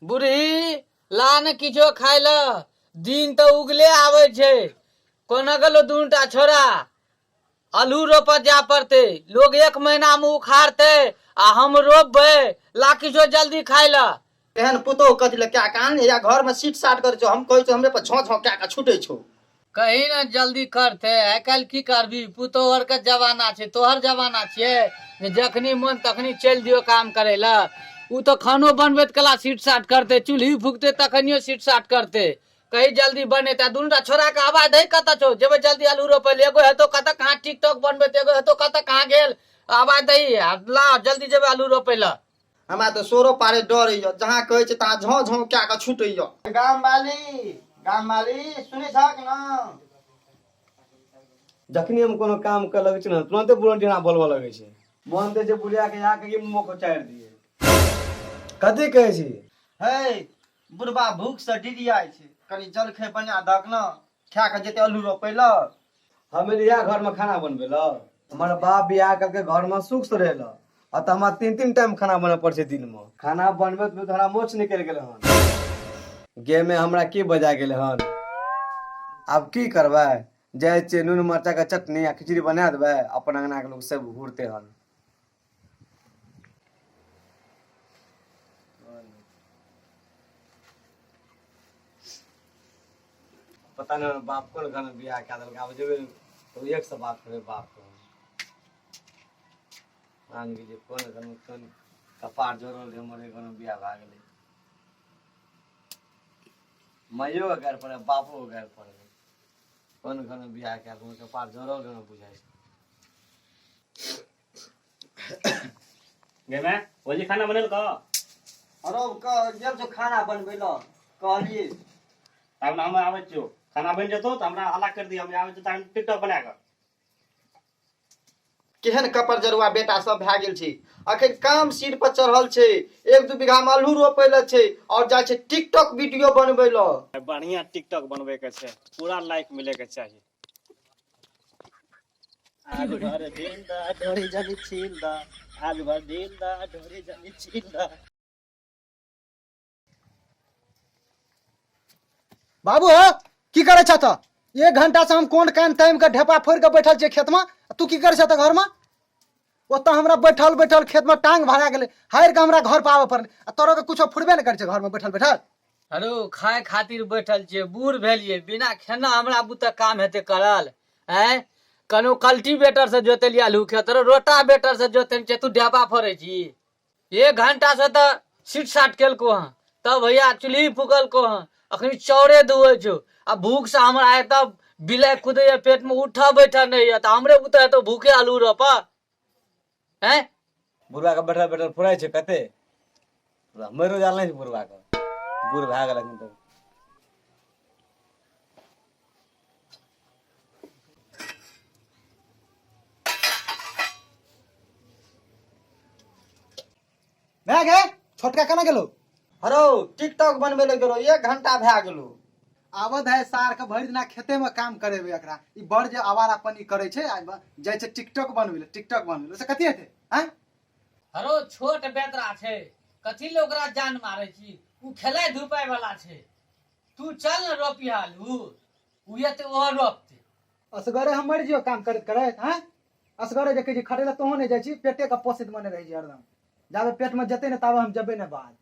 बूढ़ी ला न किछो खाय ल, दिन तो उगले आवे छे। कोना गलो दूनटा छोरा आलू रोपा जा पड़ते, लोग 1 महीना में उखाड़ते आ हम रोपबे। ला किछो जल्दी खाय ल। एहन पुतो कथि ले क्या कान या घर में सीट साट कर छो, हम कहै छो हमरे पर झौ झौ क्या का छूटे छो। कहीं न जल्दी करते, आइ काल्हि की करबी, पुतोहर के जमाना छे, तोहर जमाना छे जखनी मन तखनी चल दियो काम करे ला। उ तो खानो बनबे कला सीट साट करते, चूल्ही फूकते तखनियो सीट साट करते। कहीं जल्दी बने ता दुनटा छोरा के आवाज दे कत छो, जेबे जल्दी आलू रोपे ले। एगो हेतो कत कहां टिकटॉक बनबे, एगो हेतो कत कहां गेल। आवाज दे ला जल्दी जेबे आलू रोपे ला। हमरा तो सोरो पारे डर है, जहां कहै छे ता झौ झौ क्या का छूटे। गाम वाली सुने छक न। जखनी हम कोनो काम कर लगे ना तुरंते बुढ़िया बोलबे लगे छे। बनते जे बुढ़िया के यहाँ के मुंह को चार दिए। कथी कहे छी? हे बुढ़बा भूख से डिरियाय छे, कनी जलखै बना दक न, खा के जेते आलू रोपे ल। हमें यहाँ घर में खाना बनबे ला। हमारा बाप बियाह करके घर में सुख से रहे ला। और तो हमारा 3 टाइम खाना बना पड़े दिन में। खाना बनबे तो हमारा मोच निकल गए हन। गे में हमरा की बजा गेल हन। अब की करबे, जाय छे नून मरचा के चटनी या खिचड़ी बना देबे, अपन अंगना के लोग सब घूरते हन। पता नहीं बाप को घर में बियाह क्या दल जेबे तो एक से बात करे बाप को। मान लीजिए कौन घर में कौन कपार जोड़ल रे, हमरे घर में बियाह भा गेले। माइयो के घर पर बापो के घर पर कौन घर में बियाह क्या कपार जोड़ल रे बुझाई। गे मैं ओजी खाना बनल का? अरे क गेल जो खाना बनबे ल कहलिए। तब ना हम आवे छो, खाना बन जतो त हमरा हल्ला कर दी, हम आवे त टाइम टिकटॉक बना के। केहन कपर जरुआ बेटा सब भा गेल छे। अखन काम सिर पर चढ़ल छे, 1-2 बीघा में आलू रोपे ल छे और जाय छे टिकटॉक वीडियो बनबे ल। बढ़िया टिकटॉक बनबे के छे, पूरा लाइक मिले के चाहिए। आज भर दिन दा ढोरी जनी छील दा, आज भर दिन दा ढोरी जनी छील दा। बाबू की करे छ त? 1 घंटा से हम कोन कान टाइम के ढेपा फोड़ के बैठल छे खेत में, तू की करे छ त घर में? ओत हमरा बैठल बैठल खेत में टांग भरा गेले, हार के हमरा घर पे आवे पड़ले। तोरो के कुछो फुरबे न करे छे घर में बैठल बैठल। अरे खाए खातिर बैठल छे, बूढ़ भेलिए, बिना खेना हमरा बुते काम हेते करल। हैं कनो कल्टीवेटर से जोतेलिया आलू खेत, रोटावेटर से जोते छे, तू ढेपा फोड़े छी। 1 घंटा से त सीट साट केलको हं, तब भैया चुल्ही फूकल को हं, अखनी चौरे दुए छो। आ भूख से हमरा आए तब बिलाई खुदे पेट में उठा बैठा नहीं है, तो हमरे बुते तो भूखे आलू रोपा हैं। बुढ़वा के बैठल बैठल फुराई छे कते मरो जाल नहीं बुढ़वा के। बूढ़ भा गेल तो भे गे छोटका केना गेलो? अरे टिकटॉक बनबे ल गेलो, 1 घंटा भा गेलो। आवत है सार के भर दिना खेते में काम करेबे एकरा। ई बड़ जे आवारापनी करे छे, जाय छे टिकटॉक बनबे से कथि हेते हैं? अरे छोट बेतरा छे, कथी ले ओकरा जान मारे छी? उ खेलाय धुपाय वाला छे। तू चल न रोपी आलू, उहे ते ओ रोपते। असगरे हम मर जियो काम करत करत हैं। असगरे जे कहि खड़े ला तोहो नहीं जाय छी, पेटे का पोषित मने रही हरदम। जाबे पेट में जते न ताबे हम जबे न बाद।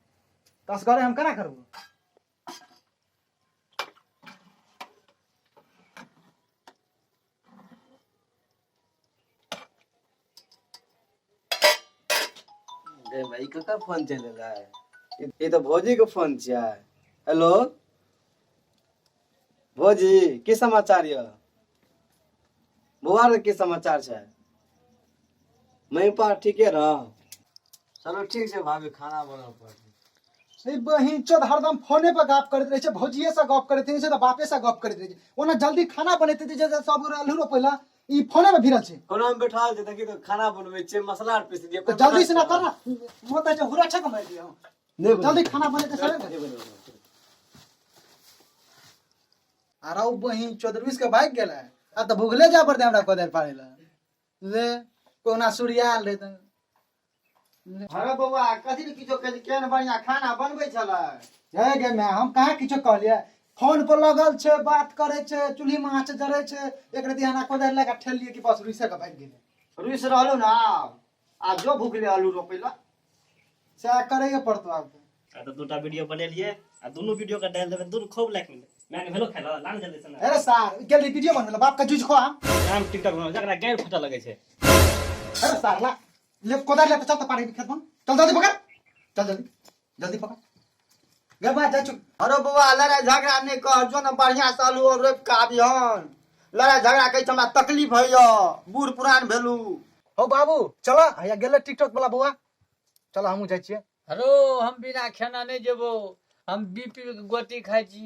तो असगरे हम केना करबो? भाई ककर फोन चलेला है? ये तो भौजी के फोन छे। हेलो भौजी, की समाचार ये? बुआर के समाचार छे? मैं पास ठीके रह? चलो ठीक छे भाभी, खाना बनाओ पड़े। ए बहिन चोद हरदम फोने पर गप करत रहे छे, भौजिये से गप करत रहे छे त बापे से गप करत रहे छे। ओना जल्दी खाना बनैते जे सब आलू रोपैला ई फोने में भिरल छे। कोनो में बैठा दे देखी तो खाना बनबै छे, मसाला पीस दिए। तो जल्दी से ना कर ना, मोता जे हुरा छक मार दियो। जल्दी खाना बने के अरे बहिन चौधरीस के भाग गेला। आ त भूखले जा पड़ते हमरा कोदर पाड़े ला। ले कोना सूर्याल रे त अरे बउआ कथी ने किछो कहै केहन बढ़िया खाना बनबै छलै। हे गे मैं हम कहाँ किछो कहलिए फोन पर लगल छे बात करे छे चूल्ही में आँच जरे छे एक रति हना कोदारि लगा ठेल लिए कि बस रुइसे के भाग गेले रुइस रहलौ ना आ जो भूखले आलू रोपेला से करे के पड़तो आब आ तो दूटा वीडियो बनेलिए आ दोनों वीडियो का डाल देबे दुनु खूब लाइक मिले मैं भेलो खाइला लान जल्दी से ना अरे सार गेली वीडियो बनबे बाप का जूझ खो हम नाम टिकटॉक में जकरा गैर फटा लगे छे। अरे सार ला ले कोदारि ले तो चल तो पानी खेत में चल जल्दी पकड़ चल जल्दी जल्दी पकड़ गे मैं जा चुप अरे बउआ लड़ाई झगड़ा नहीं कर जो ना बढ़िया से आलू और रोप के आबिहन। लड़ाई झगड़ा कहै छै हमरा तकलीफ होइया बूढ़ पुरान भेलू। हो बाबू चलो या गेले टिकटॉक वाला बउआ चलो हमहू जाय छियै। अरो हम बिना खाना नहीं जेबो हम बीपी के गोटी खाई छी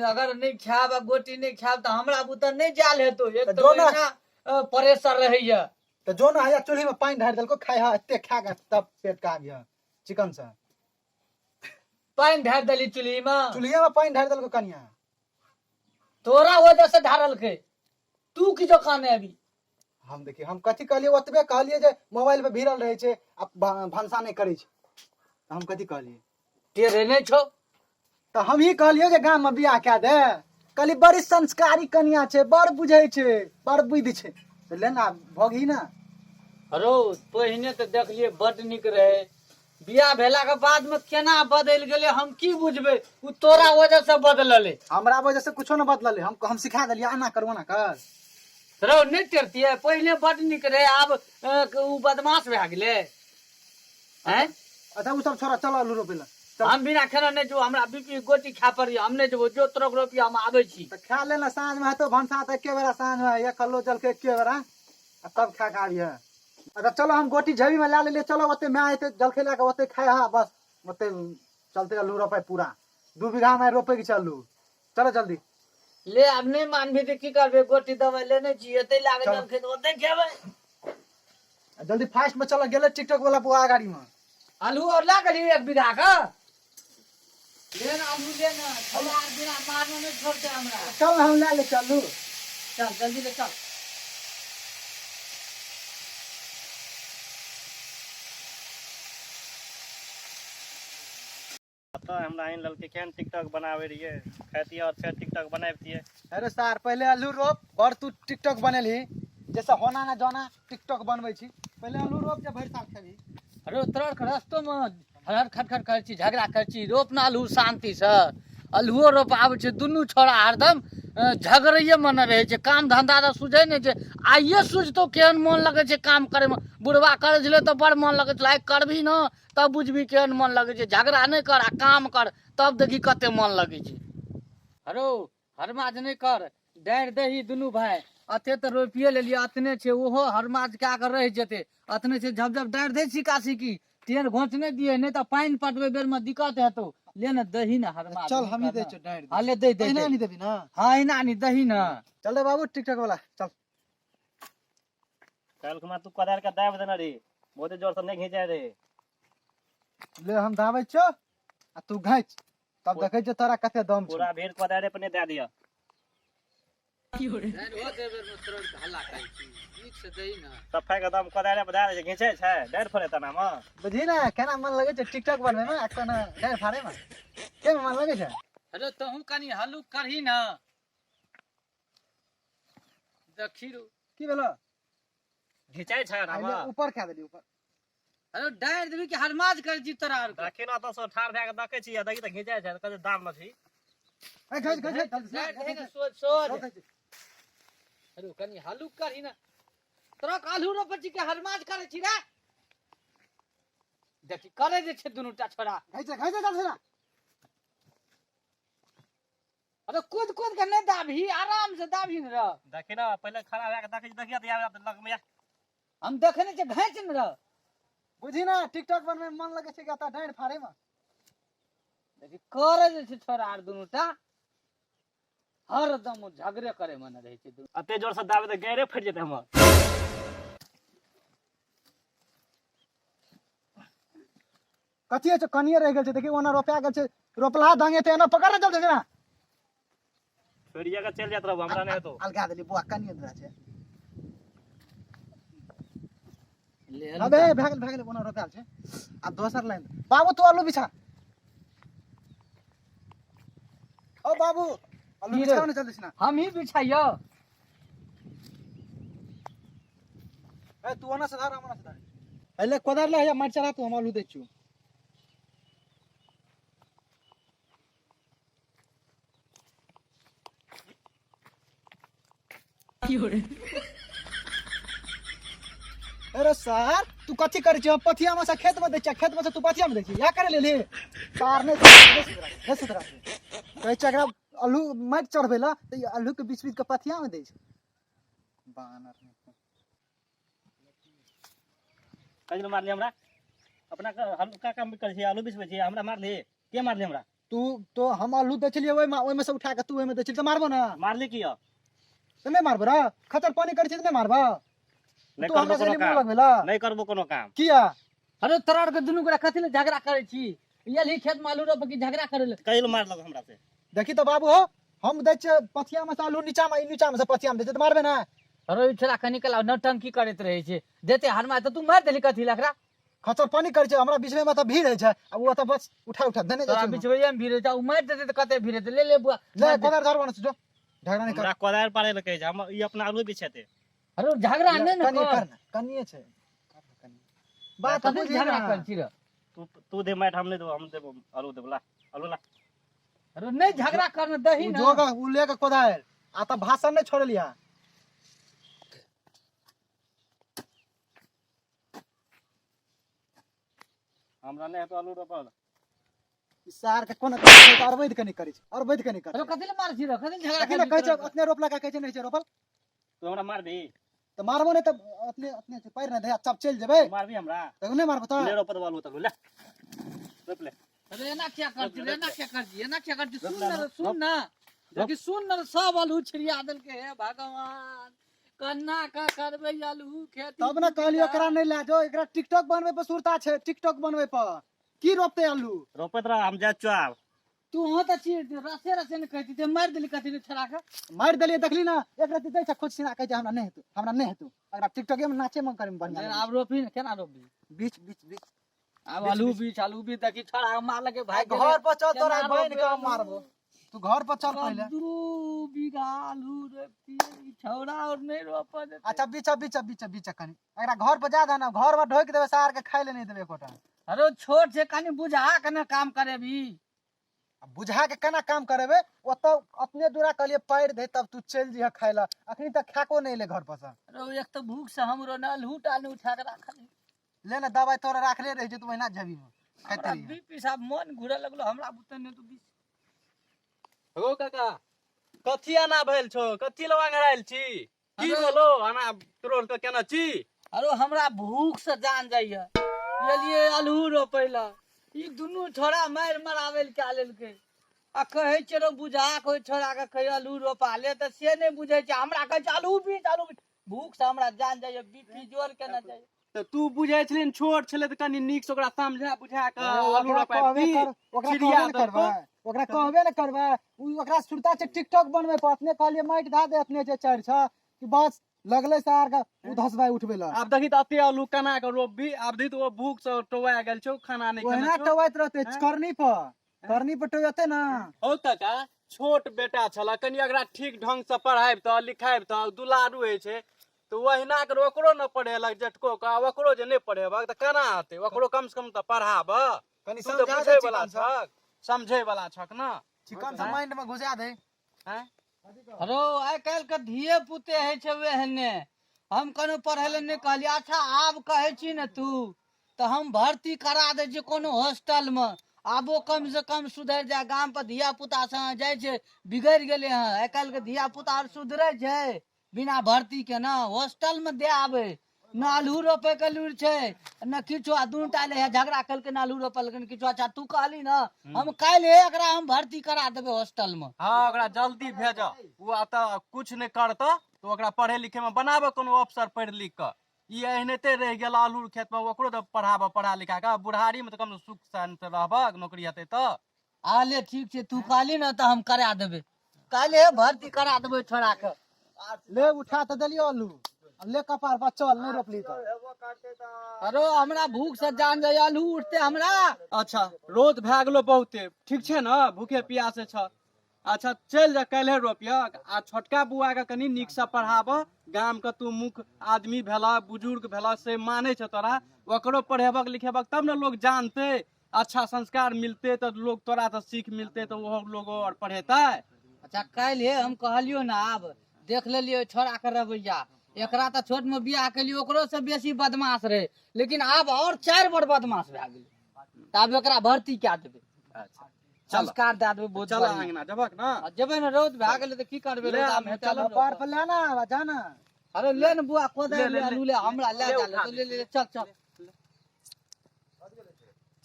अगर नहीं खाब आ गोटी नहीं खाब तो हमरा बुता नहीं जाल हेतो एक तो तो जो ना- इतना परेशान रहैया। तो जो ना या चूल्ही में पानी ढार देलको खाय हा एते खा के तब पेट का गया चिकन से पानी ढार दली चुल्ही में चूल्ही में पानी ढार देलको कनिया तोरा वजह से ढारल के तू की जो काने अभी हम देखिए हम कथी कहलिए ओतबे कहलिए जे मोबाइल पे भिड़ल रहे छे अब भंसा नहीं करे छे हम कथी कहलिए तेरे नहीं छो तो हम ही कहलिए जे गांव में बियाह क्या दे कहली बड़ी संस्कारी कनिया छे बड़ बुझे छे बड़ बुद्धि छे तो लेना भोगी ना अरो पहिने तो देखलिए बड निक रहे बियाह भेला के बाद में केना बदल गेले हम की बुझबे उ तोरा वजह से बदलले। हमरा वजह से कुछो न बदलले हम सिखा देलिए आना करो ना कर रो नहीं टेरतिए पहले बड निक रहे आब उ बदमाश भए गेले हैं। अच्छा उ सब छोरा चलो आलू रोपेला हम बिना खाना नहीं जो हमरा बीपी गोटी खा पड़ी हम नहीं जो जो तरक रुपया हम आबै छी तो खा लेना साँझ में तो भंसा तो एके बेरा साँझ में या कल्लो जल के एके बेरा आ तब खा के आबिए। अच्छा चलो हम गोटी झबी में ला ले चलो ओते मैं आते जल खेला के ओते खाए हा बस ओते चलते आलू रोपे पूरा 2 बीघा में रोपे के चलू चलो जल्दी ले अब नहीं मानबे तो की करबे गोटी दवाई लेने छी एते लागे चल। जल खेत ओते खेबै जल्दी फास्ट में चलो गेले टिकटॉक वाला बुआ गाड़ी में आलू और ला गली 1 बीघा का लेना आलू लेना छोड़ा बिना मारने नहीं छोड़ते हमरा चल हम ला ले चलू चल जल्दी ले चल। तो हमरा इन लल के केहन टिकटॉक बनावे रहिए खाती और फिर टिकटॉक बनाबतिए। अरे सार पहले आलू रोप और तू टिकटॉक बनेली जैसे होना ना जाना टिकटॉक बनबै छी पहले आलू रोप जे भरि साल खेबी अरे तरक रास्तो में हर खटखट कर छी झगड़ा कर छी रोप ना आलू शांति से आलूओ रोप आबै छै दुनू छोड़ा हरदम झगड़ैये मन रहे छै काम धंधा तो सुझै नहीं छै आइये सुझतो केहन मन लगे छै काम करे में बुढ़वा करे छलै तो बड़ मन लगे छलै करबी ना तब बुझबी केहन मन लगे छै झगड़ा नहीं कर आ काम कर तब देखी कते मन लगे छै। अरो हरमाज नहीं कर डारि दही दुनू भाई अते तो रोपिए लेलिए अतने छै ओहो हरमाज कए के रह जेते अतने छै जब जब डारि दे सिका सिकी तेल घोंच नहीं दिए नहीं तो पानी पटवे बेर में दिक्कत हेतो ले ना दही ना हरमाज चल हम ही दे छो डाइर हाँ ले दे दे इना दे। नहीं देबी ना हाँ इना नहीं दही ना चल रे बाबू टिकटॉक वाला चल कल कुमार तू कदार का दाब देना रे बहुते जोर से नहीं खींचा रे ले हम दाबै छो आ तू घाच तब देखै छ तोरा कते दम छौ पूरा भीड़ कदारे पर नहीं दे दिया। सफाई का दाम कदारे पर दे खींचे छै डेढ़ फरे तना में बुझी ना केना मन लगे छ टिकटॉक बनवे में आ तना डाइर फाड़े में के मन लगे छ अरे तहू कनी हल्लुक करही ना देखी रो की भेलो खींचे छै ना आइले में ऊपर खा देली ऊपर अरे डारि देबी कि हरमाज कर जी तोरा आर के देखी ना तो सो ठार भए के देखे छी देखी तो खींचे छै कते दाम में छी ए घाच घाच डारि दे के सोच सोच अरे कनी हल्लुक करही ना तोरा कालू रो पची के हरमाज करे छी रे देखी करे जे छै दुनू टा छोरा घाच घाच चल ना अरे कूद कूद के नहीं दाबी आराम से दाबी न रह देखी ना पहले खड़ा भए के देखे छी देखिए तो आवे लग में हम देखने छै घाँच न रह बुझी ना टिकटॉक बनवे में मन लगे छ कि ता डाइर फाड़े में देखी करे जे छै छोरा आर दुनू टा हरदम झगड़े करे मन रहे छै दुनू अते जोर से दाबे तो गैरे फट जेते हमर कथी छ कनिए रह गेल छ देखी ओना रोपा गेल छ रोपला दांगे ते एना पकड़ चल छै ना छोड़िए के चल जात रहब हमरा नहीं तो अलगा देली बुआ कनिए दरा छै अबे भागल बना रोपाल छे आ दोसर लाइन बाबू तू आलू बिछा ओ बाबू आलू की रे? बिछा ने जल्दी से ना हम ही बिछाइयो। ए तू ओना से धार हमना से धार पहले कोदार ले या मार चला तू हम आलू दे छु अरे सर तू कथी कर छी हम पथिया में से खेत में दे छी खेत में से तू पथिया में दे छी या करे ले ले सार ने हे सुधरा कहै छै एकरा आलू माइट चढ़बेला त आलू के बीच बीच के पथिया में दे छी बानर कजल मारली हमरा अपना हम का काम कर छी आलू बिछबै छी हमरा मारली के मारली हमरा तू तो हम आलू दे छलिए ओय में से उठा के तू ओय में दे छली त मारबो ना मारली की त नहीं मारबो रे खतर पानी कर छी त नहीं मारबो नहीं तू हमरा करबो से कोनो मुंह काम लगबेला नहीं करबो कोनो काम किया अरे तरार के दुनू गोरा कथी ले झगड़ा करे छी यही खेत में आलू रोप के झगड़ा करे ले कजल मारलक हमरा से देखी तो बाबू हो हम दे छ पथिया में से आलू नीचा में से पथिया में दे छ त मारबे ना अरे ई छोरा कनी कला नौटंकी करैत रहे छै देते हरमा त तू मार देली कथी लकड़ा खतर पानी कर छै हमरा बीच में त भीड़ है छै अब वो त बस उठा देने तोरा जा बिछबैया में भीड़ जा उ मार देते त कते भीड़ ले ले बुआ ले कोदार धरबो ना जो झगड़ा नहीं कर हमरा कोदार पारे ल कहै छै हम ई अपना आलू बिछेते अरे झगड़ा नहीं न कनी कर करना कनिए छै बात कथी बुझी झगड़ा ना कर छी रे तू दे माइट हम नहीं देबो हम देबो आलू देबो ला आलू ला अरे नहीं झगड़ा करने दही उ ना जोगा उ ले के कोदार आ त भाषण नहीं छोड़लिया हमरा नहीं तो आलू रोपल सार के कोन करे और वैध कनी करे और वैध कनी करे अरे कथी ले मार छी रे कथी ले झगड़ा देखी ना कर कहै छै अपने रोपला का कहै छै नहीं छै रोपल तू हमरा मारबी त मारबो नहीं त अपने से पैर ना दे चप चल जेबे मारबी हमरा त नहीं मारबो त ले रोपत आलू तक ले रोप ले अरे ना क्या करती रे ना क्या करती है ना क्या करती सुन ना देखी सुन ना सब आलू छिड़िया देल के हे भगवान कन्ना का करबे आलू खेती तब ना कहली एकरा नहीं ला जो एकरा टिकटॉक बनवे पर सुरता छै टिकटॉक बनवे पर की रोपते आलू रोपत रह हम जा चुआब तू हो त चीर रसे रसे ने कहती ते मार देली कथी ने छड़ा के मार देलिए देखली ना एकरा दे छै खुद सिना कहै छै हमरा नहीं हेतु एकरा टिकटॉक में नाचे मन करे में बढ़िया अब रोपी ने केना रोपी बीच बीच बीच अब आलू बीच देखी छड़ा मार लगे भाई घर पर चल तोरा बहन के हम मारबो तू घर पर चल पहले 2 बीघा आलू रोपी छौड़ा और नहीं रोप दे अच्छा बीच कनी एकरा घर पर जा ना घर में ढोक देबे सार के खाइ ले नहीं देबे कोटा अरे छोट से कनी बुझा के ना काम करे भी बुझा के केना काम करेबे ओत अपने दूरा कहलिए पैर दे तब तू चल जिया खाइला अखनी तक खाको नहीं ले घर पर से अरे एक तो भूख से हमरो न लूटा ने उठा के रखली ले ना दवाई तोरा राखले रह जे तू महीना जबी में खाते रही बीपी साहब मन घुरे लगलो हमरा बुते ने तू बीस हो काका कथी आना भेल छो कथी लवा गराइल छी की अरे- बोलो आना तोर के केना छी अरे हमरा भूख से जान जाइए ये लिए आलू रोपैला ई दुनू छोरा मार मरावेल के लेल के आ कहे चलो बुझा कोई छोरा के कहे आलू रोपा ले त से नहीं बुझे छै हमरा कहे आलू बीच भूख से हमरा जान जाइए बीपी जोर के ना जाइए त तू बुझै छलिन छोट छले त कनी नीक से ओकरा समझा बुझा के आलू ओकरा रोपाइ कहबे न करबा ओकरा कहबे न करबा ओकरा सुरता छै टिकटॉक बनवे पर अपने कहलिए माइट धा दे अपने जे चढ़ छ कि बस लगले सार का उधसबाई उठबे ला आब देखी त अते आलू कना के रोपबी आब दी त ओ भूख से टोवा गेल छौ खाना नहीं ओहिना खाना छौ टवाइत रहते करनी पर टोयते ना हो काका छोट बेटा छला कनी अगरा ठीक ढंग से पढ़ाइब त लिखाइब त दुलारू होय छै तो वहिना कर ओकरो न पढ़ेलक जटको का ओकरो जे नहीं पढ़ेबक त केना हेतै ओकरो कम से कम त पढ़ाब कनी तू त समझा बुझै दे वाला छक समझै वाला छक न चिकन से माइंड में घुसा दे हैं अरे आइ काल्हि के धिये पुते है छै वेहने हम कनो पढ़े ले नहीं कहलिए अच्छा आब कहे छी ने तू तो हम भर्ती करा दे छी कोनो हॉस्टल में आबो कम से कम सुधर जाए गांव पर धिया पुता से जाय छै बिगड़ गेले हैं आइ काल्हि के धिया पुता सुधरे छै बिना भर्ती के ना हॉस्टल में दे आबे न आलू रोपे के लूर छै न किछो दुनू टाइले है झगड़ा कल के न आलू रोपल के किछो अच्छा तू कहली ना हम काल्हि एकरा हम भर्ती करा देबे हॉस्टल में हां ओकरा जल्दी भेज वो आता कुछ नहीं करता तो ओकरा पढ़े लिखे में बनाबे कोनो अफसर पढ़ लिख के ई एहनेते रह गेल आलू खेत में ओकरो त पढ़ाबे पढ़ा लिखा के बुढ़ारी में त कम सुख शांति रहबक नौकरी हेतै त आले ठीक छै तू कहली ना तो हम करा देबे काल्हि भर्ती करा देबे छोड़ा के ले उठा त देलियो आलू अब ले कपार पर चल नहीं रोपली त अरे हमरा भूख से जान जाय आलू उठते हमरा। अच्छा रोज भए गेलो बहुते, ठीक छै ने, भूखे प्यासे छ। अच्छा चल जा, काल्हे रोपिया। आ छोटका बुआ के कनी नीक से पढ़ाब, गाम के तू मुख्य आदमी भेला, बुजुर्ग भेला, से माने छ तोरा, ओकरो पढ़ेबक लिखेबक तब न लोग जानते, अच्छा संस्कार मिलते तो लोग तोरा से सीख मिलते तो वो लोग और पढ़ेता। अच्छा काल्हि हम कहलियो ना, आब देख लेलियो छोरा के रवैया, एकरा तो छोट में बियाह केलियो ओकरो से बेसी बदमाश रहे, लेकिन आब और 4 बार बदमाश भए गेल। तब एकरा भर्ती क्या देबे, अच्छा संस्कार दे देबे बहुत चल बढ़िया। अंगना जबक ना, जेबे न रौद भए गेलै त की करबे, ले रौदा में आब, चल पार पर लेना जाना। अरे ले न बुआ कोदा ले, ले ले, आलू ले, हमरा ले जा ले, उठा तो ले ले चल चल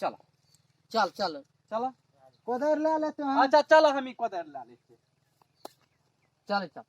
चल चल चल चल। कोदर ले लेते हैं। अच्छा चल, हम ही कोदर ला लेते। चल चल।